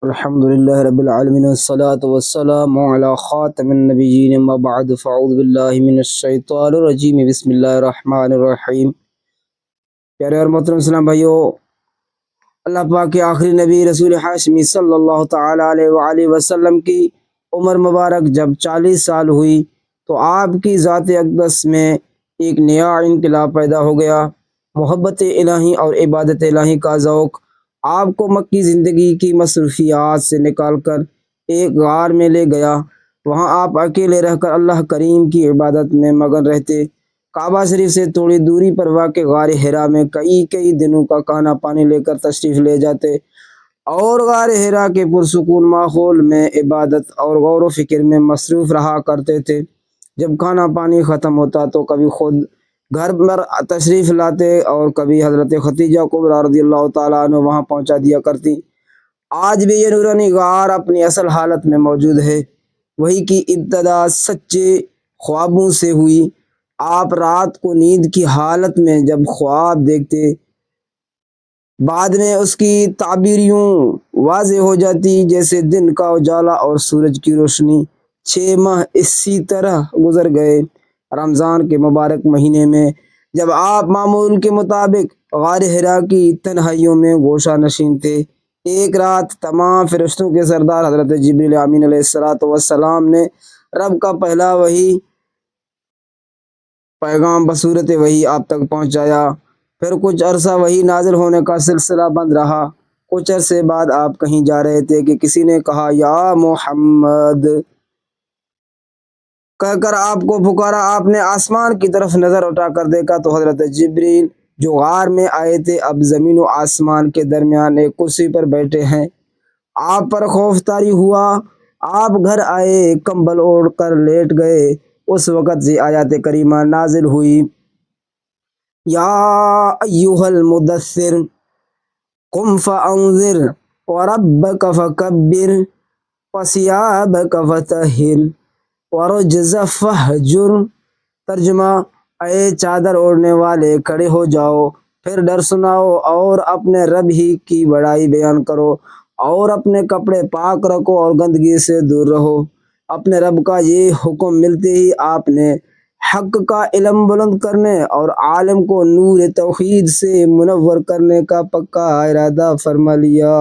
الحمد لله رب العالمين والصلاة والسلام على خاتم النبيين ما بعد فأعوذ بالله من الشيطان الرجيم بسم الله الرحمن الرحیم۔ پیارے اور محترم اسلام بھائیو، اللہ پاک کے آخری نبی رسول ہاشمی صلی اللہ تعالی علیہ وآلہ وسلم کی عمر مبارک جب 40 سال ہوئی تو آپ کی ذات اقدس میں ایک نیا انقلاب پیدا ہو گیا۔ محبت الہی اور عبادت الہی کا ذوق آپ کو مکی زندگی کی مصروفیات سے نکال کر ایک غار میں لے گیا۔ وہاں آپ اکیلے رہ کر اللہ کریم کی عبادت میں مگن رہتے۔ کعبہ شریف سے تھوڑی دوری پر واقع غار حرا میں کئی دنوں کا کھانا پانی لے کر تشریف لے جاتے اور غار حرا کے پرسکون ماحول میں عبادت اور غور و فکر میں مصروف رہا کرتے تھے۔ جب کھانا پانی ختم ہوتا تو کبھی خود گھر پر تشریف لاتے اور کبھی حضرت خدیجہ کبریٰ رضی اللہ تعالیٰ عنہ وہاں پہنچا دیا کرتی۔ آج بھی یہ نورانی غار اپنی اصل حالت میں موجود ہے۔ وہی کی ابتدا سچے خوابوں سے ہوئی۔ آپ رات کو نیند کی حالت میں جب خواب دیکھتے، بعد میں اس کی تعبیر یوں واضح ہو جاتی جیسے دن کا اجالا اور سورج کی روشنی۔ 6 ماہ اسی طرح گزر گئے۔ رمضان کے مبارک مہینے میں جب آپ معمول کے مطابق غار حرا کی تنہائیوں میں گوشہ نشین تھے، ایک رات تمام فرشتوں کے سردار حضرت جبریل امین علیہ السلام نے رب کا پہلا وحی پیغام بصورت وحی آپ تک پہنچایا۔ پھر کچھ عرصہ وحی نازل ہونے کا سلسلہ بند رہا۔ کچھ عرصے بعد آپ کہیں جا رہے تھے کہ کسی نے کہا یا محمد کہہ کر آپ کو پکارا۔ آپ نے آسمان کی طرف نظر اٹھا کر دیکھا تو حضرت جبریل جو غار میں آئے تھے اب زمین و آسمان کے درمیان ایک کرسی پر بیٹھے ہیں۔ آپ پر خوف طاری ہوا۔ آپ گھر آئے، کمبل اوڑھ کر لیٹ گئے۔ اس وقت یہ آیات کریمہ نازل ہوئی، یا ایھا المدثر قم فانذر وربک فکبر وثیابک فطہر ورجز فہجر۔ ترجمہ: اے چادر اوڑھنے والے، کھڑے ہو جاؤ، پھر ڈر سناؤ اور اپنے رب ہی کی بڑائی بیان کرو، اور اپنے کپڑے پاک رکھو اور گندگی سے دور رہو۔ اپنے رب کا یہ حکم ملتے ہی آپ نے حق کا علم بلند کرنے اور عالم کو نور توحید سے منور کرنے کا پکا ارادہ فرما لیا۔